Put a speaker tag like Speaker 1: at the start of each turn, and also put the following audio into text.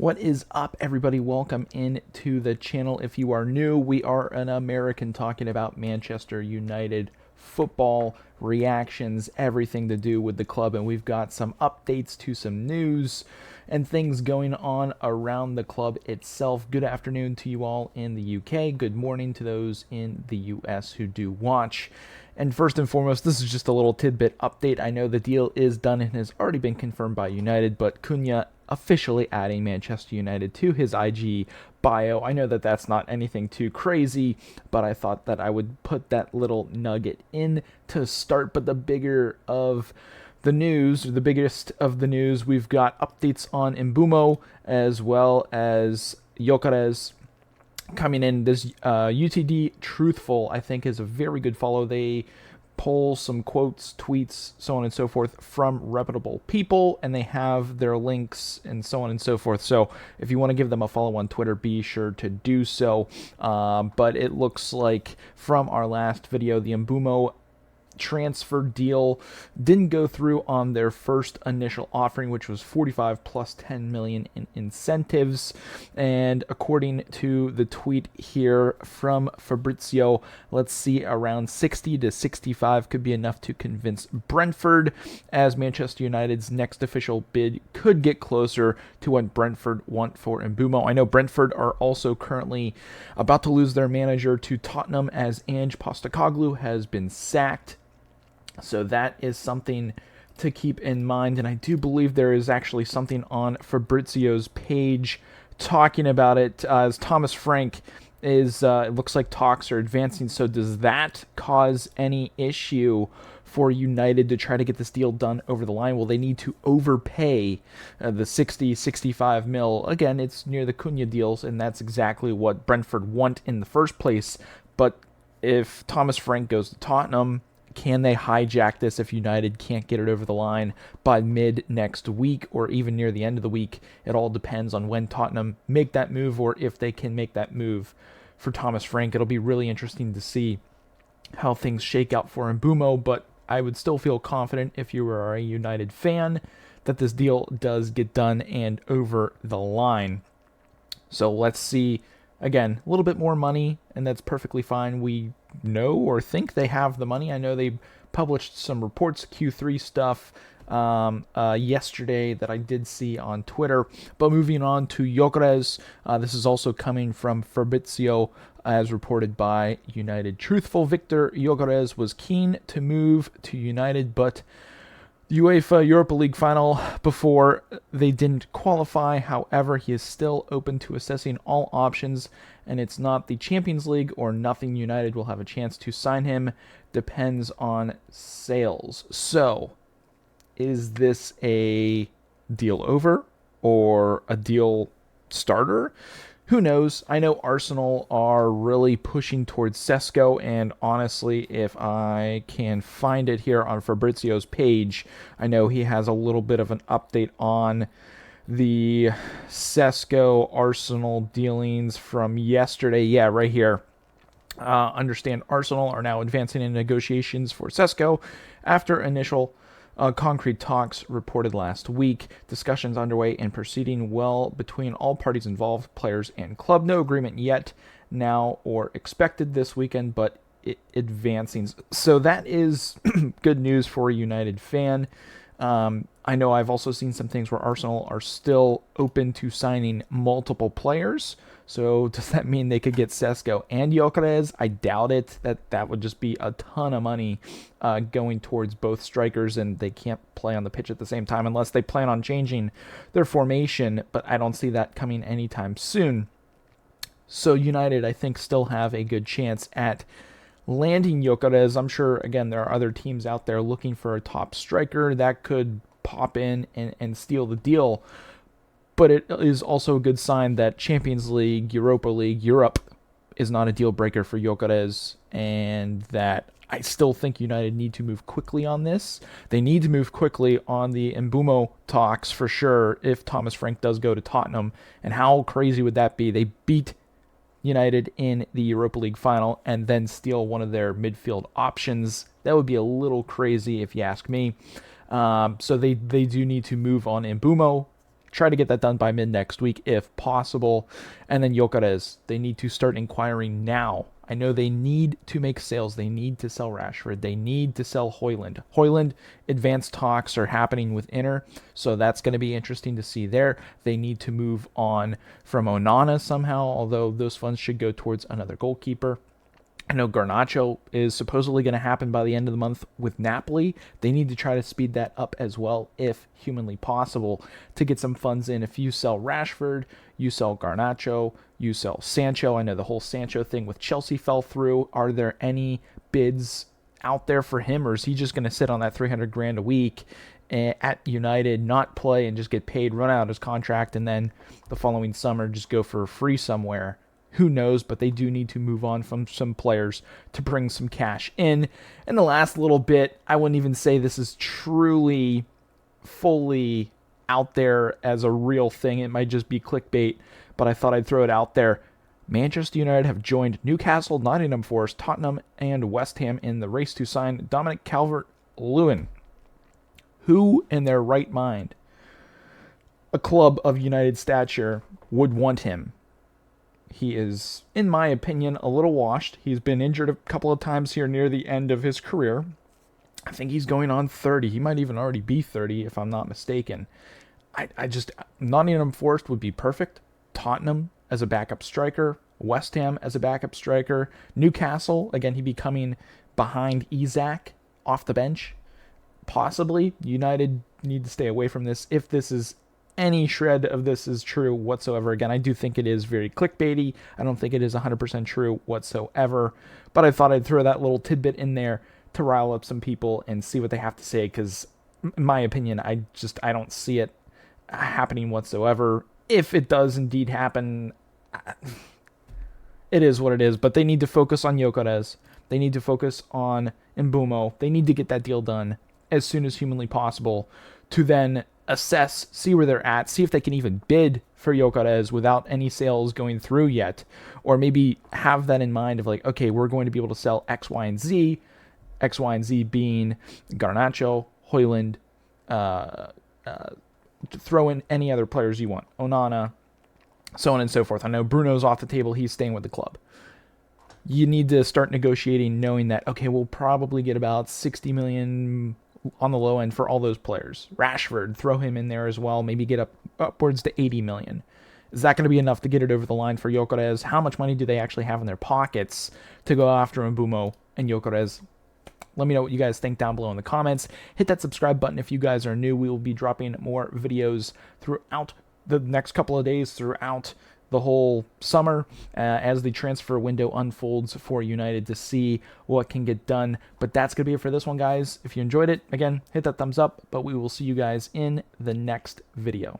Speaker 1: What is up, everybody? Welcome into the channel. If you are new, we are an American talking about Manchester United football, reactions, everything to do with the club, and we've got some updates to some news and things going on around the club itself. Good afternoon to you all in the UK. Good morning to those in the US who do watch. And first and foremost, this is just a little tidbit update. I know the deal is done and has already been confirmed by United, but Cunha officially adding Manchester United to his IG bio. I know that that's not anything too crazy, but I thought that I would put that little nugget in to start. But the bigger of the news, or the biggest of the news, we've got updates on Mbeumo as well as Gyokeres coming in. This UTD Truthful, I think, is a very good follow. They pull some quotes, tweets, so on and so forth from reputable people, and they have their links and so on and so forth. So if you want to give them a follow on Twitter, be sure to do so. But it looks like from our last video, the Mbuemo transfer deal didn't go through on their first initial offering, which was 45 plus 10 million in incentives. And according to the tweet here from Fabrizio, let's see, around 60 to 65 could be enough to convince Brentford, as Manchester United's next official bid could get closer to what Brentford want for Mbeumo. I know Brentford are also currently about to lose their manager to Tottenham, as Ange Postecoglou has been sacked. So that is something to keep in mind, and I do believe there is actually something on Fabrizio's page talking about it, as Thomas Frank is, it looks like talks are advancing. So does that cause any issue for United to try to get this deal done over the line? Will they need to overpay the 60-65 mil? Again, it's near the Cunha deals, and that's exactly what Brentford want in the first place. But if Thomas Frank goes to Tottenham, can they hijack this if United can't get it over the line by mid next week or even near the end of the week? It all depends on when Tottenham make that move, or if they can make that move for Thomas Frank. It'll be really interesting to see how things shake out for Mbeumo, but I would still feel confident, if you are a United fan, that this deal does get done and over the line. So let's see. Again, a little bit more money, and that's perfectly fine. We know or think they have the money. I know they published some reports, Q3 stuff, yesterday that I did see on Twitter. But moving on to Gyokeres, this is also coming from Fabrizio, as reported by United Truthful. Victor Gyokeres was keen to move to United, but UEFA Europa League final before they didn't qualify. However, he is still open to assessing all options, and it's not the Champions League or nothing. United will have a chance to sign him. Depends on sales. So, is this a deal over or a deal starter? Who knows? I know Arsenal are really pushing towards Sesko, and honestly, if I can find it here on Fabrizio's page, I know he has a little bit of an update on the Sesko Arsenal dealings from yesterday. Yeah, right here. Understand Arsenal are now advancing in negotiations for Sesko after initial concrete talks reported last week. Discussions underway and proceeding well between all parties involved, players and club. No agreement yet, now or expected this weekend, but advancing. So that is good news for a United fan. I know I've also seen some things where Arsenal are still open to signing multiple players. So does that mean they could get Sesko and Gyokeres? I doubt it. That would just be a ton of money going towards both strikers, and they can't play on the pitch at the same time unless they plan on changing their formation, but I don't see that coming anytime soon. So United, I think, still have a good chance at landing Gyokeres. I'm sure, again, there are other teams out there looking for a top striker that could pop in and steal the deal. But it is also a good sign that Champions League, Europa League, Europe is not a deal breaker for Gyokeres, and that I still think United need to move quickly on this. They need to move quickly on the Mbeumo talks for sure if Thomas Frank does go to Tottenham. And how crazy would that be? They beat United in the Europa League final and then steal one of their midfield options. That would be a little crazy if you ask me. So they do need to move on Mbeumo. Try to get that done by mid next week if possible. And then Gyokeres, they need to start inquiring now. I know they need to make sales. They need to sell Rashford. They need to sell Højlund. Højlund, advanced talks are happening with Inter, so that's going to be interesting to see there. They need to move on from Onana somehow, although those funds should go towards another goalkeeper. I know Garnacho is supposedly going to happen by the end of the month with Napoli. They need to try to speed that up as well, if humanly possible, to get some funds in. If you sell Rashford, you sell Garnacho, you sell Sancho. I know the whole Sancho thing with Chelsea fell through. Are there any bids out there for him, or is he just going to sit on that 300 grand a week at United, not play, and just get paid, run out his contract, and then the following summer just go for free somewhere? Who knows, but they do need to move on from some players to bring some cash in. And the last little bit, I wouldn't even say this is truly fully out there as a real thing. It might just be clickbait, but I thought I'd throw it out there. Manchester United have joined Newcastle, Nottingham Forest, Tottenham, and West Ham in the race to sign Dominic Calvert-Lewin. Who in their right mind, a club of United stature, would want him? He is, in my opinion, a little washed. He's been injured a couple of times here near the end of his career. I think he's going on 30. He might even already be 30, if I'm not mistaken. I just, Nottingham Forest would be perfect. Tottenham as a backup striker. West Ham as a backup striker. Newcastle, again, he'd be coming behind Isak off the bench. Possibly. United need to stay away from this if this is any shred of this is true whatsoever. Again, I do think it is very clickbaity. I don't think it is 100% true whatsoever, but I thought I'd throw that little tidbit in there to rile up some people and see what they have to say, because in my opinion, I don't see it happening whatsoever. If it does indeed happen, it is what it is, but they need to focus on Gyokeres. They need to focus on Mbeumo. They need to get that deal done as soon as humanly possible to then assess, see where they're at, see if they can even bid for Gyokeres without any sales going through yet, or maybe have that in mind of like, okay, we're going to be able to sell X, Y, and Z, X, Y, and Z being Garnacho, Højlund, throw in any other players you want, Onana, so on and so forth. I know Bruno's off the table, he's staying with the club. You need to start negotiating knowing that, okay, we'll probably get about 60 million on the low end for all those players. Rashford, throw him in there as well, maybe get upwards to 80 million. Is that going to be enough to get it over the line for Gyokeres? How much money do they actually have in their pockets to go after Mbeumo and Gyokeres? Let me know what you guys think down below in the comments. Hit that subscribe button if you guys are new. We will be dropping more videos throughout the next couple of days, throughout the whole summer, as the transfer window unfolds for United, to see what can get done. But that's going to be it for this one, guys. If you enjoyed it, again, hit that thumbs up, but we will see you guys in the next video.